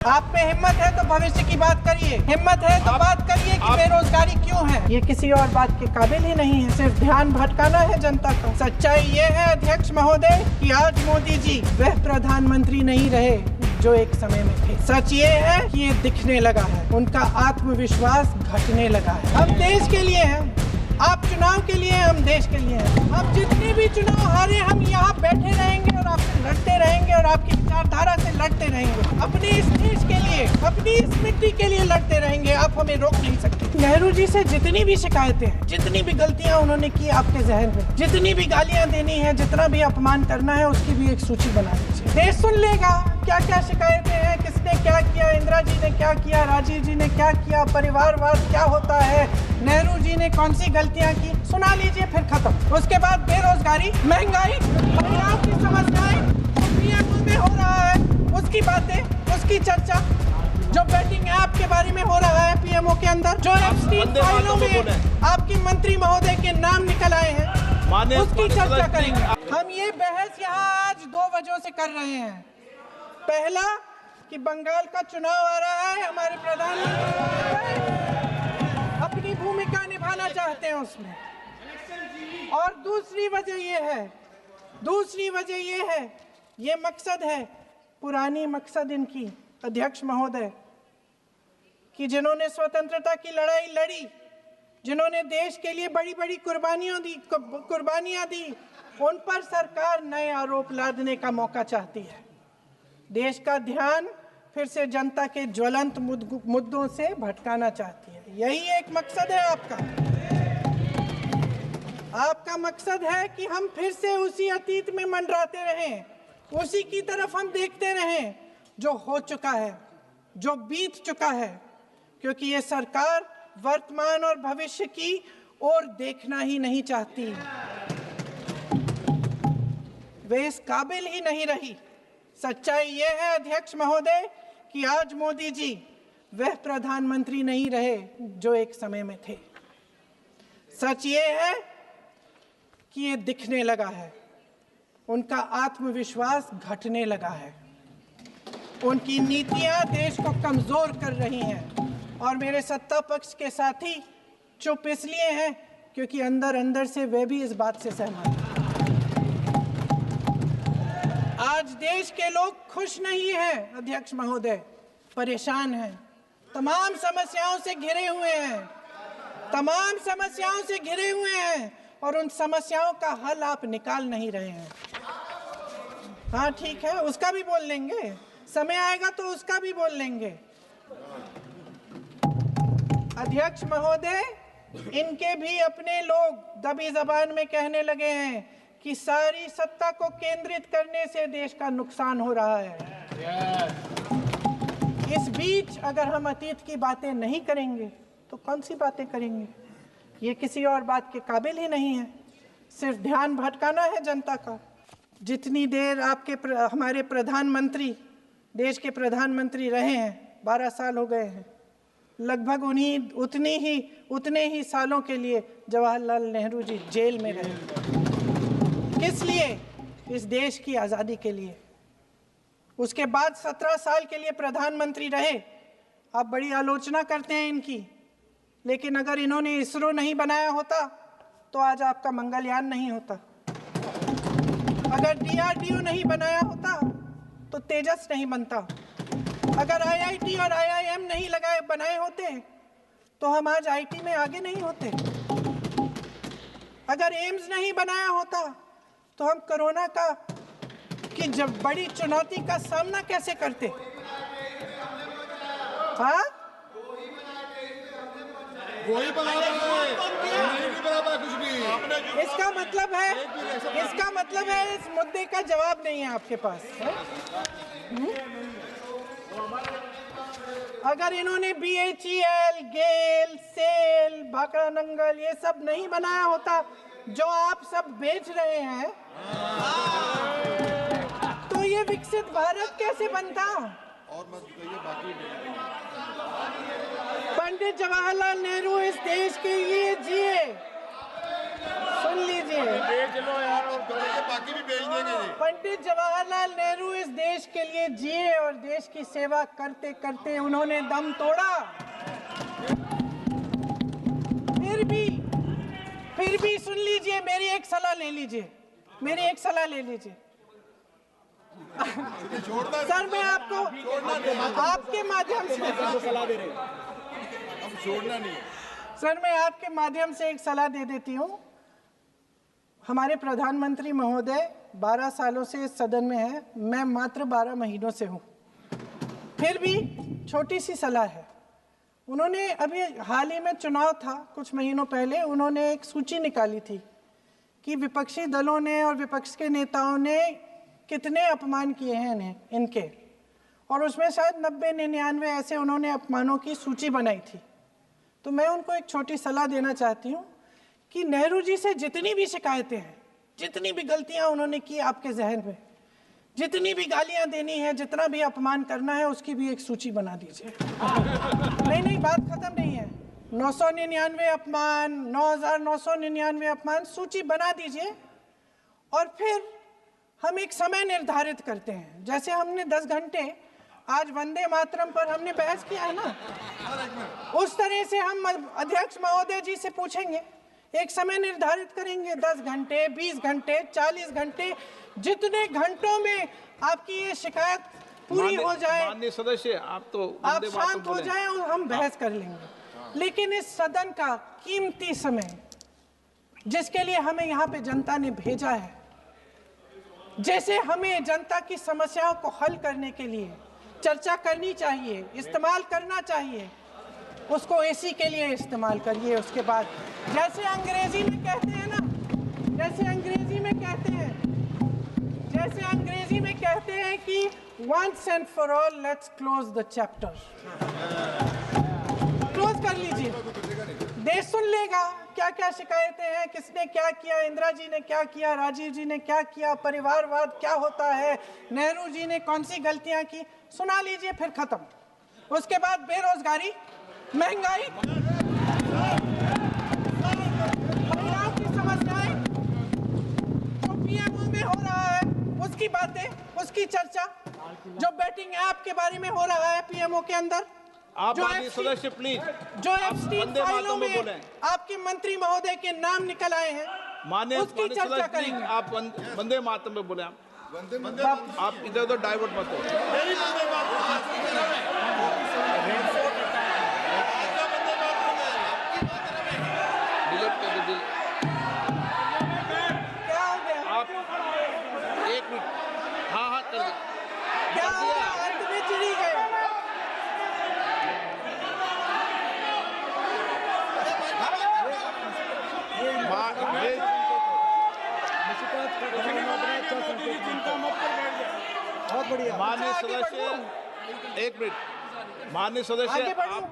आप में हिम्मत है तो भविष्य की बात करिए, हिम्मत है तो बात करिए कि बेरोजगारी क्यों है। ये किसी और बात के काबिल ही नहीं है, सिर्फ ध्यान भटकाना है जनता का। सच्चाई ये है अध्यक्ष महोदय कि आज मोदी जी वह प्रधानमंत्री नहीं रहे जो एक समय में थे। सच ये है कि ये दिखने लगा है, उनका आत्मविश्वास घटने लगा है। हम देश के लिए हैं, आप चुनाव के लिए, हम देश के लिए हैं। हम जितने भी चुनाव हारे, हम यहाँ बैठे रहेंगे और आपसे लड़ते रहेंगे और आपकी विचारधारा से लड़ते रहेंगे। अपने इस देश के लिए, अपनी इस मिट्टी के लिए लड़ते रहेंगे। आप हमें रोक नहीं सकते। नेहरू जी से जितनी भी शिकायतें हैं, जितनी भी गलतियां उन्होंने की आपके जहन में, जितनी भी गालियां देनी है, जितना भी अपमान करना है, उसकी भी एक सूची बना लीजिए। देश सुन लेगा क्या क्या शिकायतें हैं, किसने क्या किया, इंदिरा जी ने क्या किया, राजीव जी ने क्या किया, परिवारवाद क्या होता है, नेहरू जी ने कौन सी गलतियां की, सुना लीजिए, फिर खत्म। उसके बाद बेरोजगारी, महंगाई, पंजाब की समस्याएं, पीएमओ में हो रहा है उसकी बातें, उसकी चर्चा, जो बैटिंग ऐप के बारे में हो रहा है पीएमओ के अंदर, जो एप्स्टीन फाइलों में आपकी मंत्री महोदय के नाम निकल आए हैं, उसकी चर्चा करेंगे। हम ये बहस यहाँ आज 2 वजहों से कर रहे हैं। पहला कि बंगाल का चुनाव आ रहा है, हमारे प्रधानमंत्री अपनी भूमिका निभाना चाहते हैं उसमें। और दूसरी वजह ये है, ये मकसद है, पुरानी मकसद इनकी अध्यक्ष महोदय, कि जिन्होंने स्वतंत्रता की लड़ाई लड़ी, जिन्होंने देश के लिए बड़ी बड़ी कुर्बानियां दी, उन पर सरकार नए आरोप लादने का मौका चाहती है। देश का ध्यान फिर से जनता के ज्वलंत मुद्दों से भटकाना चाहती है। यही एक मकसद है आपका मकसद है कि हम फिर से उसी अतीत में मंडराते रहें, उसी की तरफ हम देखते रहें जो हो चुका है, जो बीत चुका है, क्योंकि ये सरकार वर्तमान और भविष्य की ओर देखना ही नहीं चाहती। वे इस काबिल ही नहीं रही। सच्चाई ये है अध्यक्ष महोदय कि आज मोदी जी वह प्रधानमंत्री नहीं रहे जो एक समय में थे। सच ये है कि ये दिखने लगा है, उनका आत्मविश्वास घटने लगा है, उनकी नीतियां देश को कमजोर कर रही हैं। और मेरे सत्ता पक्ष के साथी चुप इसलिए हैं क्योंकि अंदर अंदर से वे भी इस बात से सहमत हैं। आज देश के लोग खुश नहीं हैं अध्यक्ष महोदय, परेशान हैं, तमाम समस्याओं से घिरे हुए हैं, और उन समस्याओं का हल आप निकाल नहीं रहे हैं। हाँ ठीक है, उसका भी बोल लेंगे, समय आएगा तो उसका भी बोल लेंगे। अध्यक्ष महोदय, इनके भी अपने लोग दबी जबान में कहने लगे हैं कि सारी सत्ता को केंद्रित करने से देश का नुकसान हो रहा है। इस बीच अगर हम अतीत की बातें नहीं करेंगे तो कौन सी बातें करेंगे। ये किसी और बात के काबिल ही नहीं है, सिर्फ ध्यान भटकाना है जनता का। जितनी देर हमारे प्रधानमंत्री देश के प्रधानमंत्री रहे हैं, 12 साल हो गए हैं, लगभग उतने ही सालों के लिए जवाहरलाल नेहरू जी जेल में रहे। किस लिए? इस देश की आज़ादी के लिए। उसके बाद 17 साल के लिए प्रधानमंत्री रहे। आप बड़ी आलोचना करते हैं इनकी, लेकिन अगर इन्होंने इसरो नहीं बनाया होता तो आज आपका मंगलयान नहीं होता। अगर DRDO नहीं बनाया होता तो तेजस नहीं बनता। अगर IIT और IIM नहीं बनाए होते तो हम आज IT में आगे नहीं होते। अगर एम्स नहीं बनाया होता तो हम कोरोना की जब बड़ी चुनौती का सामना कैसे करते। हाँ, वही बना रहा है कुछ भी। इसका मतलब है इस मुद्दे का जवाब नहीं है आपके पास। अगर इन्होंने BHEL, गेल, सेल, भाखड़ा नंगल ये सब नहीं बनाया होता जो आप सब बेच रहे हैं, तो ये विकसित भारत कैसे बनता। और मत कहिए बाकी। पंडित जवाहरलाल नेहरू इस देश के लिए जिए, सुन लीजिए। बेच लो यार, और बाकी भी बेच दे। बोलेंगे जी। पंडित जवाहरलाल नेहरू इस देश के लिए जिए और देश की सेवा करते करते उन्होंने दम तोड़ा। फिर भी सुन लीजिए, मेरी एक सलाह ले लीजिए, मेरी एक सलाह ले लीजिए। सर मैं आपको आपके माध्यम से सलाह दे रहे हैं, हम छोड़ना नहीं है। सर मैं आपके माध्यम से एक सलाह दे देती हूँ। हमारे प्रधानमंत्री महोदय 12 सालों से इस सदन में हैं, मैं मात्र 12 महीनों से हूँ। फिर भी छोटी सी सलाह है। उन्होंने अभी हाल ही में चुनाव था, कुछ महीनों पहले उन्होंने एक सूची निकाली थी कि विपक्षी दलों ने और विपक्ष के नेताओं ने कितने अपमान किए हैं इनके, और उसमें शायद 90-99 ऐसे उन्होंने अपमानों की सूची बनाई थी। तो मैं उनको एक छोटी सलाह देना चाहती हूँ कि नेहरू जी से जितनी भी शिकायतें हैं, जितनी भी गलतियाँ उन्होंने की आपके जहन में, जितनी भी गालियाँ देनी है, जितना भी अपमान करना है, उसकी भी एक सूची बना दीजिए। नहीं, बात खत्म नहीं है। 999 अपमान, 9,999 अपमान, सूची बना दीजिए और फिर हम एक समय निर्धारित करते हैं। जैसे हमने 10 घंटे आज वंदे मातरम पर हमने बहस किया है ना, उस तरह से हम अध्यक्ष महोदय जी से पूछेंगे, एक समय निर्धारित करेंगे, 10 घंटे, 20 घंटे, 40 घंटे, जितने घंटों में आपकी ये शिकायत पूरी हो जाए, माननीय सदस्य आप शांत हो जाएं और हम बहस कर लेंगे। लेकिन इस सदन का कीमती समय, जिसके लिए हमें यहाँ पे जनता ने भेजा है, जैसे हमें जनता की समस्याओं को हल करने के लिए चर्चा करनी चाहिए, इस्तेमाल करना चाहिए, उसको एसी के लिए इस्तेमाल करिए। उसके बाद जैसे अंग्रेजी में कहते हैं ना, जैसे अंग्रेजी में कहते हैं कि once and for all let's close the chapter, close कर लीजिए। देश सुन लेगा क्या क्या शिकायतें हैं, किसने क्या किया, इंदिरा जी ने क्या किया, राजीव जी ने क्या किया, परिवारवाद क्या होता है, नेहरू जी ने कौन सी गलतियां की, सुना लीजिए, फिर खत्म। उसके बाद बेरोजगारी, महंगाई, महिलाओं की समस्याएं, जो पीएमओ में हो रहा है उसकी बातें, उसकी चर्चा, जो बैटिंग ऐप के बारे में हो रहा है पीएमओ के अंदर, आप सदस्य प्लीज, जो एफस्टीन फाइलों में आपके मंत्री महोदय के नाम निकल आए हैं, माननीय उसकी चर्चा करेंगे। आप वंदे मातरम पे बोले, आप इधर उधर डाइवर्ट मत हो। क्या हो गया? आप 1 मिनट, हाँ कर दो। क्या हो गया? अंत में चिड़ी गए। बहुत बढ़िया। माननीय सदस्य 1 मिनट, माननीय सदस्य आप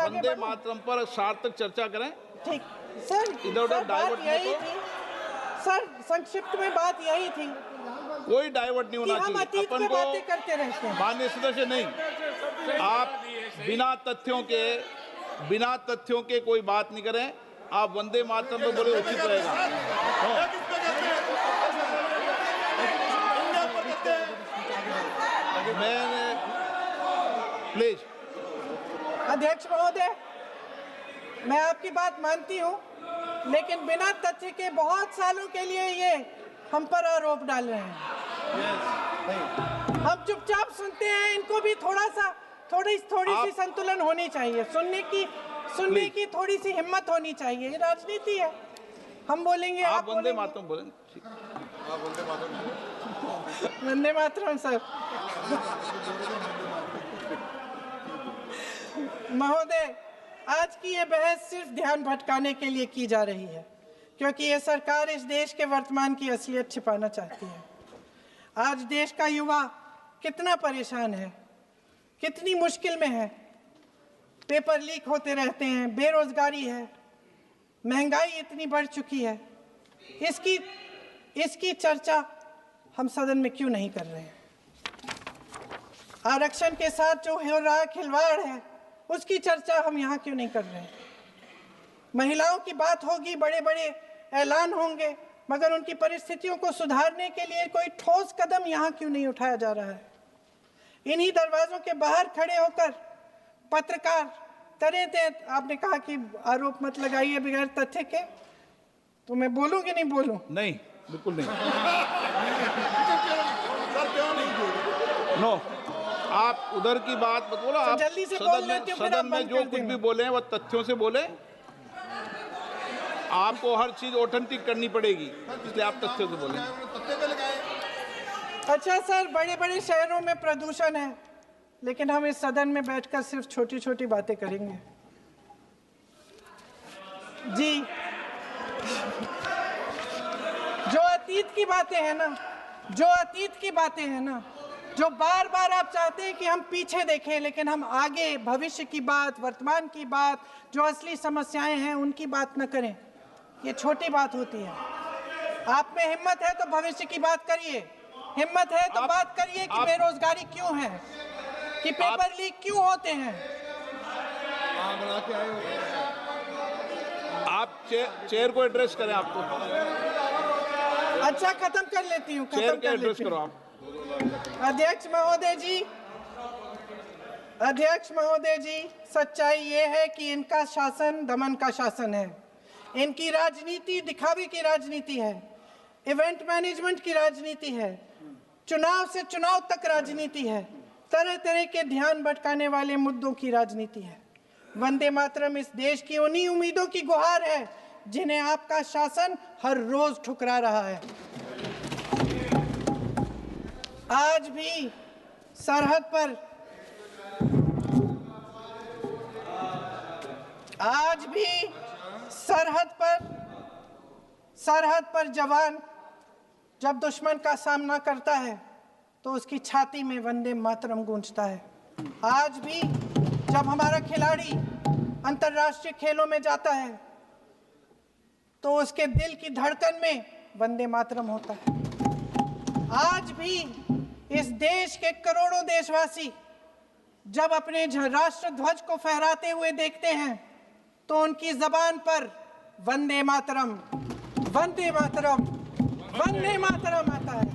वंदे मातरम पर सार्थक चर्चा करें। ठीक सर, इधर उधर डाइवर्ट यही थी सर, संक्षिप्त में बात यही थी, कोई डाइवर्ट नहीं होना हम चाहिए। अतीत में बातें करते रहते हैं। माननीय सदस्य नहीं, आप बिना तथ्यों के कोई बात नहीं करें। आप वंदे मातरम पे बोले उचित रहेगा। मैं प्लीज, अध्यक्ष महोदय, मैं आपकी बात मानती हूँ, लेकिन बिना तथ्य के बहुत सालों के लिए ये हम पर आरोप डाल रहे हैं। हम चुपचाप सुनते हैं, इनको भी थोड़ी सी संतुलन होनी चाहिए, सुनने की थोड़ी सी हिम्मत होनी चाहिए। ये राजनीति है, हम बोलेंगे, आप वंदे मातरम बोलें। वंदे मातरम सर। महोदय, आज की ये बहस सिर्फ ध्यान भटकाने के लिए की जा रही है, क्योंकि ये सरकार इस देश के वर्तमान की असलियत छिपाना चाहती है। आज देश का युवा कितना परेशान है, कितनी मुश्किल में है, पेपर लीक होते रहते हैं, बेरोजगारी है, महंगाई इतनी बढ़ चुकी है। इसकी चर्चा हम सदन में क्यों नहीं कर रहे हैं? आरक्षण के साथ जो हो रहा खिलवाड़ है, उसकी चर्चा हम यहाँ क्यों नहीं कर रहे हैं? महिलाओं की बात होगी, बड़े बड़े ऐलान होंगे, मगर उनकी परिस्थितियों को सुधारने के लिए कोई ठोस कदम यहाँ क्यों नहीं उठाया जा रहा है? इन्हीं दरवाजों के बाहर खड़े होकर पत्रकार तरह तरह, आपने कहा कि आरोप मत लगाइए बगैर तथ्य के, तो मैं बोलूं कि नहीं बोलूं? नहीं, बिल्कुल नहीं। सर क्यों नहीं? नो, आप उधर की बात मत बोलो। आप जल्दी से बोल लेते हो, फिर आप सदन में बंद जो कर कुछ देना। भी बोले वो तथ्यों से बोले। आपको हर चीज ऑथेंटिक करनी पड़ेगी, इसलिए आप तथ्यों से बोले। तख्ते पे लगाए। अच्छा सर, बड़े बड़े शहरों में प्रदूषण है, लेकिन हम इस सदन में बैठकर सिर्फ छोटी छोटी बातें करेंगे। जी, जो अतीत की बातें हैं ना, जो अतीत की बातें हैं ना, जो बार बार आप चाहते हैं कि हम पीछे देखें, लेकिन हम आगे भविष्य की बात, वर्तमान की बात, जो असली समस्याएं हैं उनकी बात न करें, ये छोटी बात होती है। आप में हिम्मत है तो भविष्य की बात करिए, हिम्मत है तो बात करिए कि बेरोजगारी क्यों है, कि पेपर लीक क्यों होते हैं। बना के आए हो। आप चेयर को एड्रेस करें। आपको अच्छा, खत्म कर लेती हूँ, चेयर खत्म के कर एड्रेस लेती करो हूँ। आप। अध्यक्ष महोदय जी, अध्यक्ष महोदय जी, सच्चाई ये है कि इनका शासन दमन का शासन है। इनकी राजनीति दिखावे की राजनीति है, इवेंट मैनेजमेंट की राजनीति है, चुनाव से चुनाव तक राजनीति है, तरह तरह के ध्यान भटकाने वाले मुद्दों की राजनीति है। वंदे मातरम इस देश की उन्हीं उम्मीदों की गुहार है जिन्हें आपका शासन हर रोज ठुकरा रहा है। आज भी सरहद पर जवान जब दुश्मन का सामना करता है तो उसकी छाती में वंदे मातरम गूंजता है। आज भी जब हमारा खिलाड़ी अंतर्राष्ट्रीय खेलों में जाता है तो उसके दिल की धड़कन में वंदे मातरम होता है। आज भी इस देश के करोड़ों देशवासी जब अपने राष्ट्र ध्वज को फहराते हुए देखते हैं तो उनकी जबान पर वंदे मातरम, वंदे मातरम, वंदे मातरम आता है।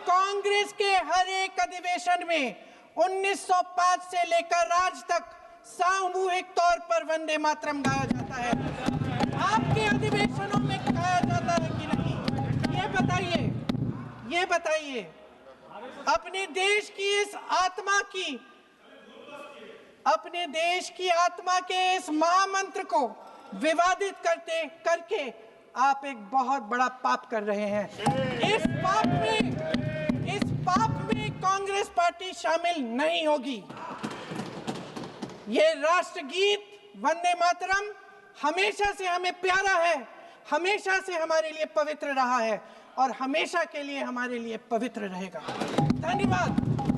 कांग्रेस के हर एक अधिवेशन में 1905 से लेकर आज तक सामूहिक तौर पर वंदे मातरम गाया जाता है। आपके अधिवेशनों में गाया जाता है कि नहीं, ये बताइए। अपने देश की आत्मा के इस महामंत्र को विवादित करके आप एक बहुत बड़ा पाप कर रहे हैं। इस पाप में कांग्रेस पार्टी शामिल नहीं होगी। ये राष्ट्रगीत वंदे मातरम हमेशा से हमें प्यारा है, हमेशा से हमारे लिए पवित्र रहा है और हमेशा के लिए हमारे लिए पवित्र रहेगा। धन्यवाद।